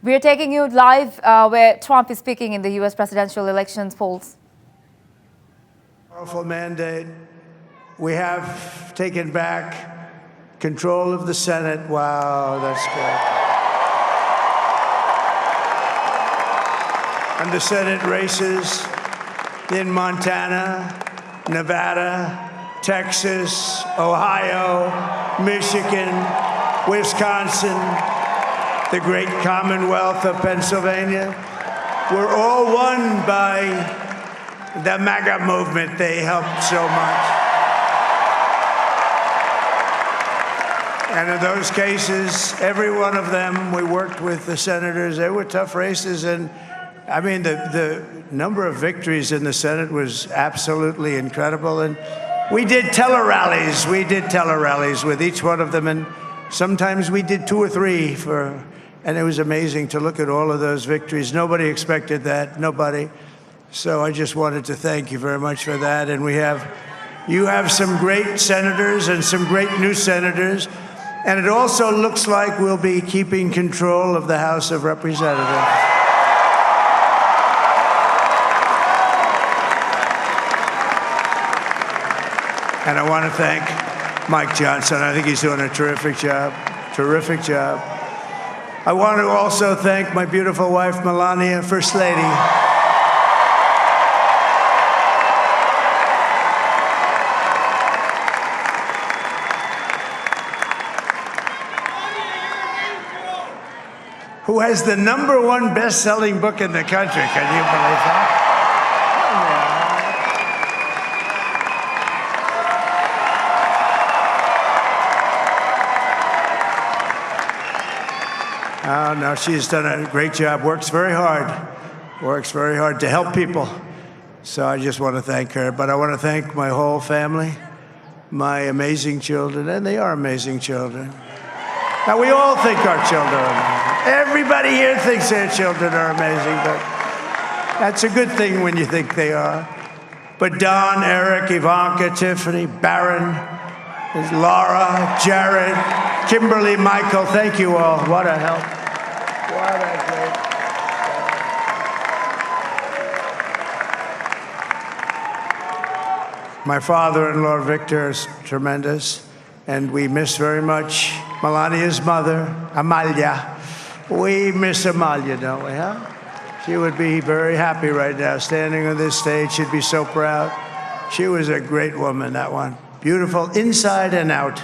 We are taking you live where Trump is speaking in the U.S. presidential elections polls. Powerful mandate. We have taken back control of the Senate. Wow, that's good. And the Senate races in Montana, Nevada, Texas, Ohio, Michigan, Wisconsin, the great Commonwealth of Pennsylvania, were all won by the MAGA movement. They helped so much. And in those cases, every one of them, we worked with the senators. They were tough races. And I mean, the number of victories in the Senate was absolutely incredible. And we did tele-rallies. We did tele-rallies with each one of them. And sometimes we did 2 or 3 and it was amazing to look at all of those victories. Nobody expected that, nobody. So I just wanted to thank you very much for that. And you have some great senators and some great new senators. And it also looks like we'll be keeping control of the House of Representatives. And I want to thank Mike Johnson. I think he's doing a terrific job, terrific job. I want to also thank my beautiful wife, Melania, First Lady. Who has the #1 best-selling book in the country. Can you believe that? Oh, no, she's done a great job, works very hard to help people. So I just want to thank her. But I want to thank my whole family, my amazing children, and they are amazing children. Now, we all think our children are amazing. Everybody here thinks their children are amazing, but that's a good thing when you think they are. But Don, Eric, Ivanka, Tiffany, Barron, Laura, Jared, Kimberly, Michael, thank you all. What a help. What a great. My father-in-law, Victor, is tremendous, and we miss very much Melania's mother, Amalia. We miss Amalia, don't we, huh? She would be very happy right now, standing on this stage. She'd be so proud. She was a great woman, that one. Beautiful inside and out.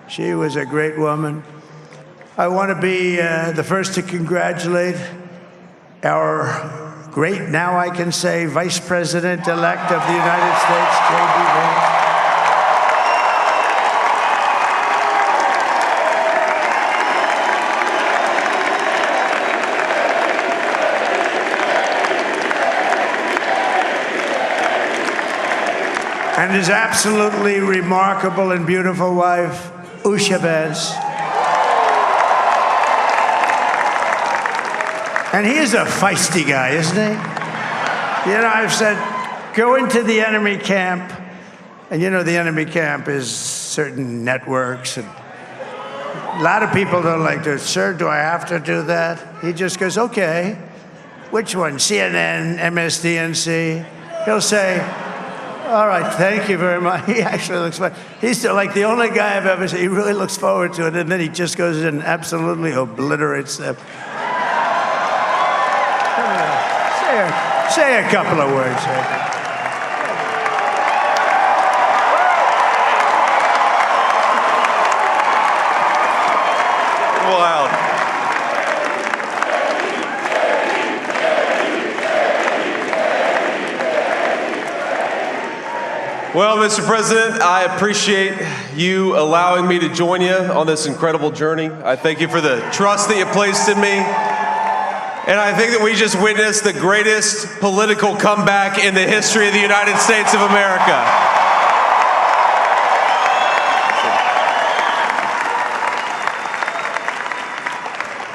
She was a great woman. I want to be the first to congratulate our great, now I can say, Vice President-elect of the United States, J.D. Vance. And his absolutely remarkable and beautiful wife, Usha Vance. And he is a feisty guy, isn't he? You know, I've said, go into the enemy camp. And you know, the enemy camp is certain networks. And a lot of people don't like to, sir, do I have to do that? He just goes, okay. Which one? CNN, MSDNC? He'll say, all right, thank you very much. He actually looks fine. He's still like the only guy I've ever seen. He really looks forward to it, and then he just goes in and absolutely obliterates them. Say a couple of words. Wow. Well, Mr. President, I appreciate you allowing me to join you on this incredible journey. I thank you for the trust that you placed in me. And I think that we just witnessed the greatest political comeback in the history of the United States of America.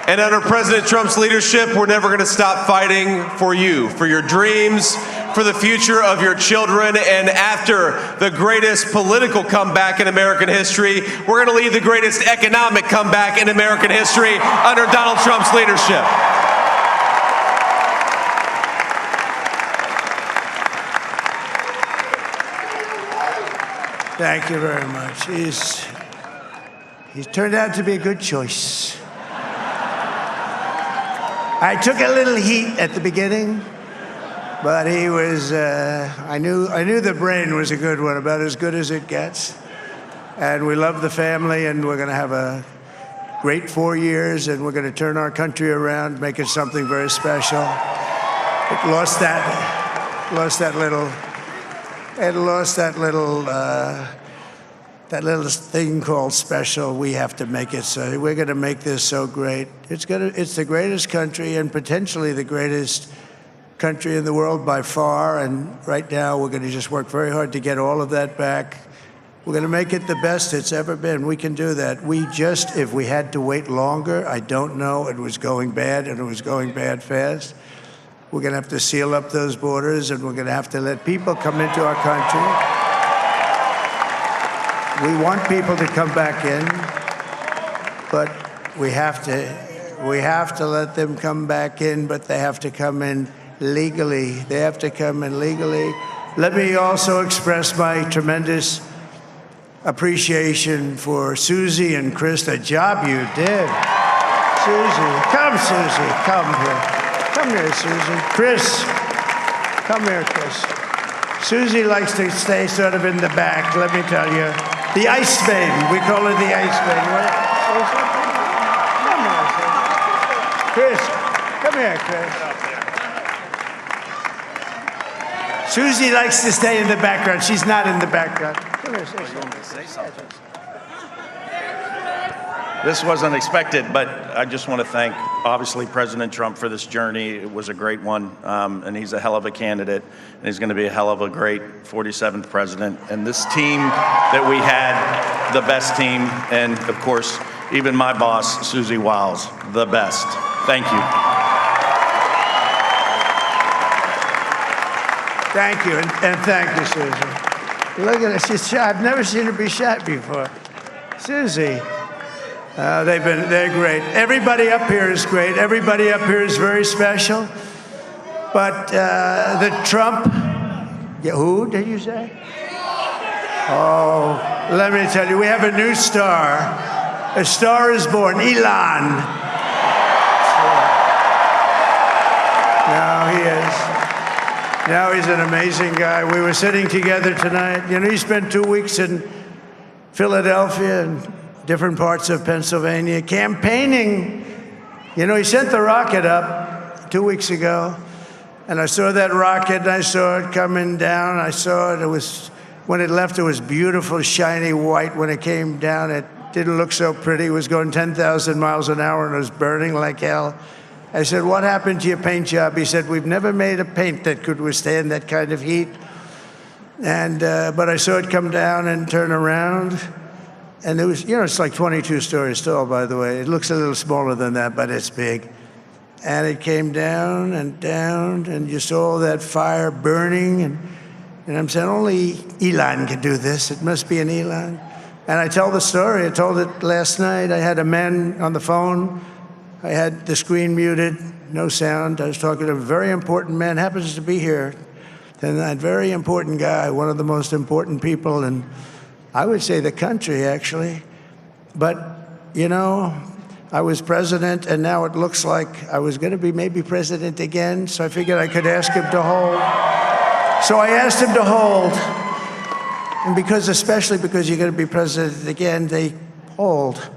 And under President Trump's leadership, we're never going to stop fighting for you, for your dreams, for the future of your children. And after the greatest political comeback in American history, we're going to lead the greatest economic comeback in American history under Donald Trump's leadership. Thank you very much. He's turned out to be a good choice. I took a little heat at the beginning, but he was, I knew the brain was a good one, about as good as it gets. And we love the family, and we're going to have a great 4 years, and we're going to turn our country around, make it something very special. It lost that little thing called special. We have to make it so. We're going to make this so great. It's the greatest country, and potentially the greatest country in the world by far. And right now, we're going to just work very hard to get all of that back. We're going to make it the best it's ever been. We can do that. If we had to wait longer, I don't know. It was going bad, and it was going bad fast. We're going to have to seal up those borders, and we're going to have to let people come into our country. We want people to come back in, but we have to let them come back in, but they have to come in legally. They have to come in legally. Let me also express my tremendous appreciation for Susie and Chris, the job you did. Susie, come here. Come here, Susie. Chris, come here, Chris. Susie likes to stay sort of in the back, let me tell you. The Ice Maiden, we call her the Ice Maiden. Come here, Chris. Come here, Chris. Susie likes to stay in the background. She's not in the background. Come here, say something. This wasn't expected, but I just want to thank, obviously, President Trump for this journey. It was a great one, and he's a hell of a candidate, and he's going to be a hell of a great 47th president. And this team that we had, the best team, and, of course, even my boss, Susie Wiles, the best. Thank you. Thank you, and thank you, Susie. Look at her, she's shy. I've never seen her be shy before. Susie. They're great. Everybody up here is great. Everybody up here is very special. But the Trump, who did you say? Oh, let me tell you, we have a new star. A star is born, Elon. Now he is. Now he's an amazing guy. We were sitting together tonight. You know, he spent 2 weeks in Philadelphia and different parts of Pennsylvania, campaigning. You know, he sent the rocket up 2 weeks ago, and I saw that rocket, and I saw it coming down. I saw it. When it left, it was beautiful, shiny white. When it came down, it didn't look so pretty. It was going 10,000 miles an hour, and it was burning like hell. I said, what happened to your paint job? He said, we've never made a paint that could withstand that kind of heat. And but I saw it come down and turn around. And it was, you know, it's like 22 stories tall, by the way. It looks a little smaller than that, but it's big. And it came down, and you saw that fire burning. And I'm saying, only Elon could do this. It must be an Elon. And I tell the story. I told it last night. I had a man on the phone. I had the screen muted, no sound. I was talking to a very important man, happens to be here. And that very important guy, one of the most important people in, I would say, the country, actually. But, you know, I was president, and now it looks like I was going to be maybe president again, so I figured I could ask him to hold. So I asked him to hold. And especially because you're going to be president again, they hold.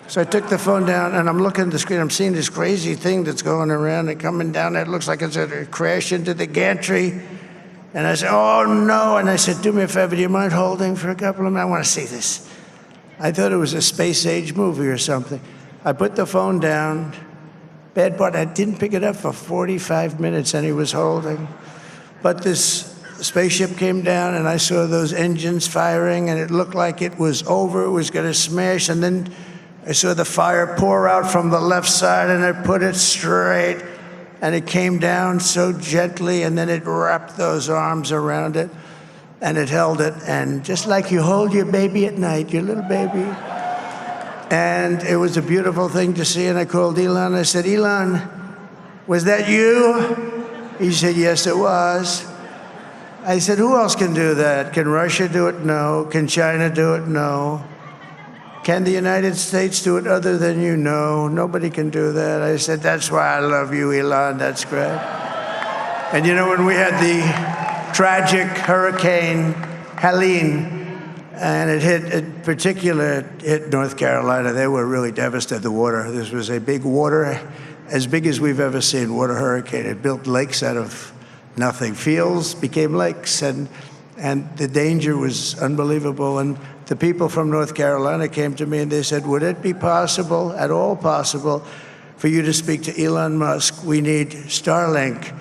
So I took the phone down, and I'm looking at the screen. I'm seeing this crazy thing that's going around and coming down. It looks like it's going to crash into the gantry. And I said, oh, no. And I said, do me a favor, do you mind holding for a couple of minutes? I want to see this. I thought it was a space-age movie or something. I put the phone down. Bad part, I didn't pick it up for 45 minutes, and he was holding. But this spaceship came down, and I saw those engines firing, and it looked like it was over. It was going to smash. And then I saw the fire pour out from the left side, and I put it straight. And it came down so gently, and then it wrapped those arms around it, and it held it. And just like you hold your baby at night, your little baby. And it was a beautiful thing to see. And I called Elon. I said, Elon, was that you? He said, yes, it was. I said, who else can do that? Can Russia do it? No. Can China do it? No. Can the United States do it other than you? No. Nobody can do that. I said, that's why I love you, Elon. That's great. And you know, when we had the tragic Hurricane Helene, and it hit North Carolina, they were really devastated. The water, this was a big water, as big as we've ever seen, water hurricane. It built lakes out of nothing. Fields became lakes, and the danger was unbelievable. And the people from North Carolina came to me and they said, would it be possible, at all possible, for you to speak to Elon Musk? We need Starlink.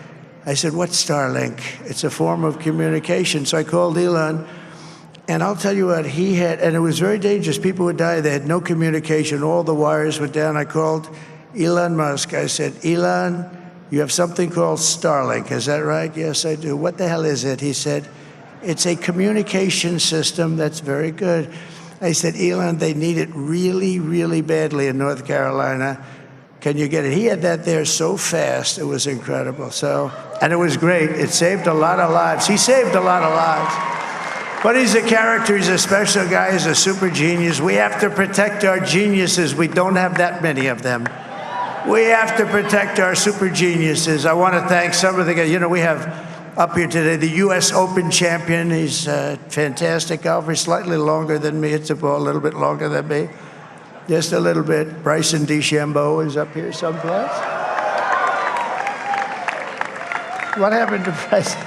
I said, what's Starlink? It's a form of communication. So I called Elon, and I'll tell you what, he had, and it was very dangerous. People would die. They had no communication. All the wires were down. I called Elon Musk. I said, Elon, you have something called Starlink. Is that right? Yes, I do. What the hell is it? He said, it's a communication system that's very good. I said, Elon, they need it really, really badly in North Carolina. Can you get it? He had that there so fast. It was incredible. So, and it was great. It saved a lot of lives. He saved a lot of lives. But he's a character. He's a special guy. He's a super genius. We have to protect our geniuses. We don't have that many of them. We have to protect our super geniuses. I want to thank some of the guys. You know, we have up here today the U.S. Open champion. He's a fantastic golfer. He's slightly longer than me. It's a ball a little bit longer than me. Just a little bit. Bryson DeChambeau is up here someplace. What happened to Bryson?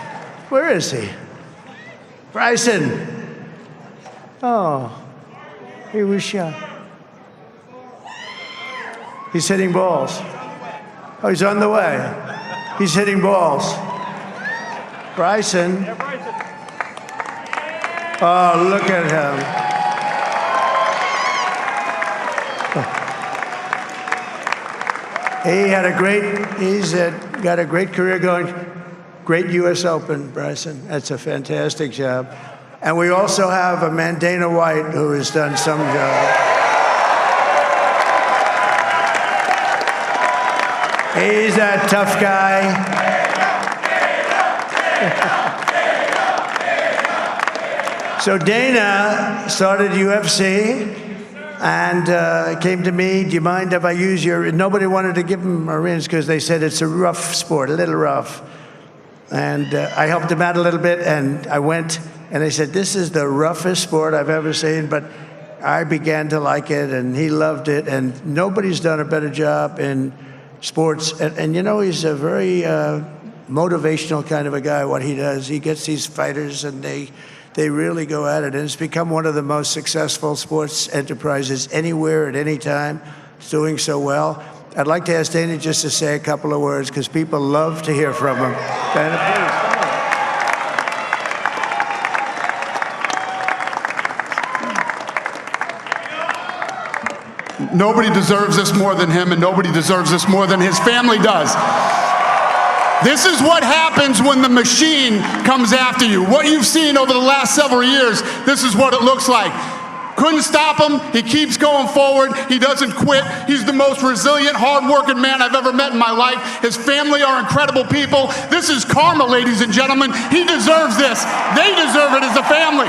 Where is he? Bryson. Oh, he was shot. He's hitting balls. Oh, he's on the way. He's hitting balls. Bryson. Oh, look at him. He's got a great career going. Great U.S. Open, Bryson. That's a fantastic job. And we also have a man, Dana White, who has done some job. He's a tough guy. So Dana started UFC and came to me, do you mind if I use your, nobody wanted to give him a rinse because they said it's a rough sport, a little rough. And I helped him out a little bit, and I went, and they said, this is the roughest sport I've ever seen, but I began to like it, and he loved it, and nobody's done a better job in sports. And you know, he's a very motivational kind of a guy, what he does. He gets these fighters, and they really go at it, and it's become one of the most successful sports enterprises anywhere at any time. It's doing so well. I'd like to ask Dana just to say a couple of words, because people love to hear from him. Dana, please. Nobody deserves this more than him, and nobody deserves this more than his family does. This is what happens when the machine comes after you. What you've seen over the last several years, this is what it looks like. Couldn't stop him. He keeps going forward. He doesn't quit. He's the most resilient, hard-working man I've ever met in my life. His family are incredible people. This is karma, ladies and gentlemen. He deserves this. They deserve it as a family.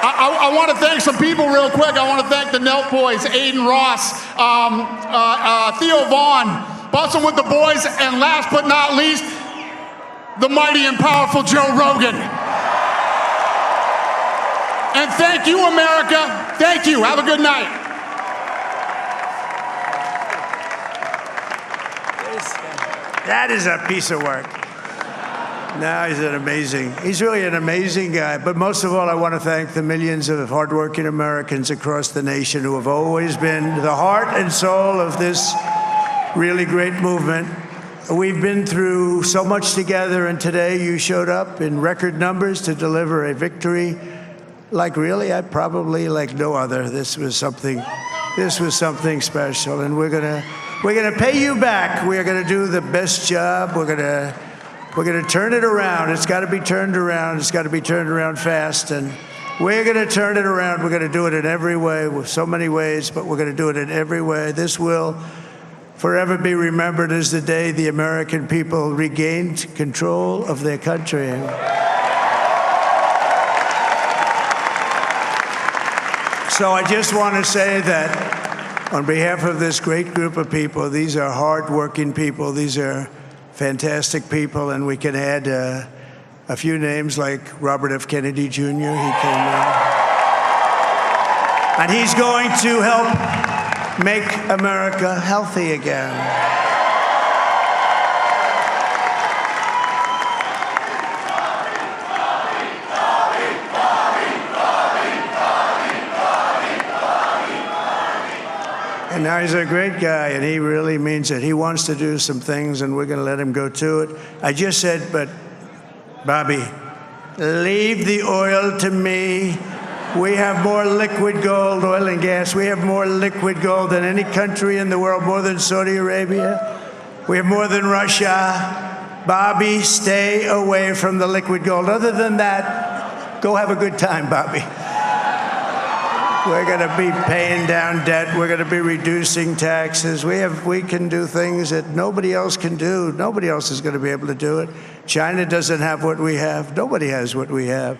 I want to thank some people real quick. I want to thank the Nelk boys, Aiden Ross, Theo Vaughn, busting with the boys, and last but not least, the mighty and powerful Joe Rogan. And thank you, America. Thank you. Have a good night. That is a piece of work. No, he's really an amazing guy. But most of all, I want to thank the millions of hardworking Americans across the nation who have always been the heart and soul of this really great movement. We've been through so much together, and today you showed up in record numbers to deliver a victory like really, probably like no other. This was something special, and we're gonna pay you back. We're gonna do the best job. We're gonna turn it around. It's got to be turned around. It's got to be turned around fast, and we're gonna turn it around. We're gonna do it in every way, with so many ways, but we're gonna do it in every way. This will forever be remembered as the day the American people regained control of their country. So I just want to say that on behalf of this great group of people, these are hard-working people, these are fantastic people, and we can add a few names like Robert F. Kennedy Jr. He came in. And he's going to help make America healthy again. And now he's a great guy, and he really means it. He wants to do some things, and we're going to let him go to it. I just said, but Bobby, leave the oil to me. We have more liquid gold, oil and gas. We have more liquid gold than any country in the world, more than Saudi Arabia. We have more than Russia. Bobby, stay away from the liquid gold. Other than that, go have a good time, Bobby. We're going to be paying down debt. We're going to be reducing taxes. We can do things that nobody else can do. Nobody else is going to be able to do it. China doesn't have what we have. Nobody has what we have.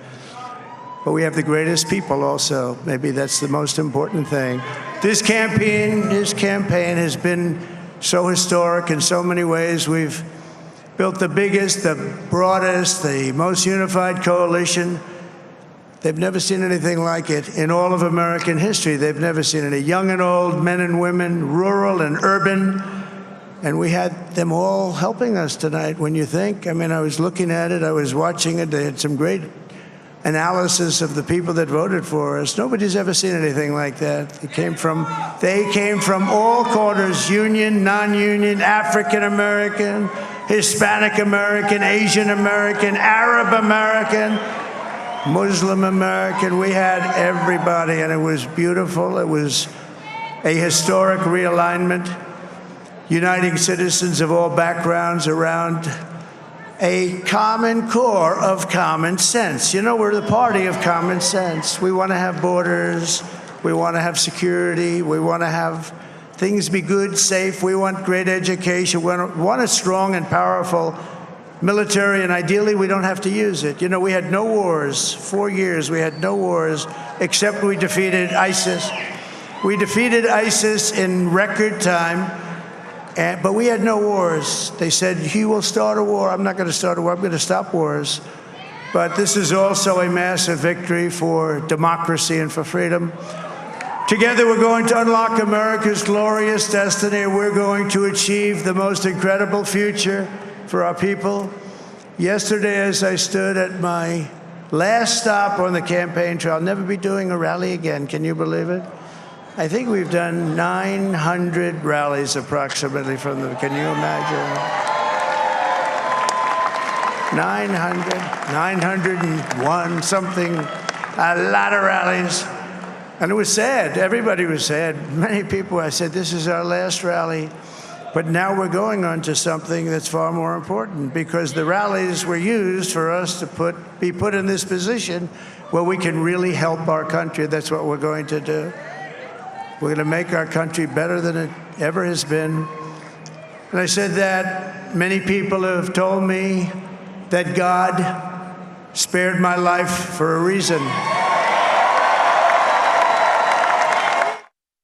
But we have the greatest people also. Maybe that's the most important thing. This campaign has been so historic in so many ways. We've built the biggest, the broadest, the most unified coalition. They've never seen anything like it in all of American history. They've never seen it. Young and old, men and women, rural and urban. And we had them all helping us tonight, when you think. I mean, I was looking at it. I was watching it. They had some great analysis of the people that voted for us. Nobody's ever seen anything like that. They came from all quarters, union, non-union, African American, Hispanic American, Asian American, Arab American, Muslim American. We had everybody, and it was beautiful. It was a historic realignment, uniting citizens of all backgrounds around a common core of common sense. You know, we're the party of common sense. We want to have borders. We want to have security. We want to have things be good, safe. We want great education. We want a strong and powerful military, and ideally we don't have to use it. You know, we had no wars. 4 years we had no wars, except we defeated ISIS. We defeated ISIS in record time. But we had no wars. They said, he will start a war. I'm not going to start a war. I'm going to stop wars. But this is also a massive victory for democracy and for freedom. Together, we're going to unlock America's glorious destiny. We're going to achieve the most incredible future for our people. Yesterday, as I stood at my last stop on the campaign trail, I'll never be doing a rally again. Can you believe it? I think we've done 900 rallies approximately from them. Can you imagine? 901, something, a lot of rallies. And it was sad. Everybody was sad. Many people, I said, this is our last rally. But now we're going on to something that's far more important, because the rallies were used for us to be put in this position where we can really help our country. That's what we're going to do. We're going to make our country better than it ever has been. And I said that many people have told me that God spared my life for a reason.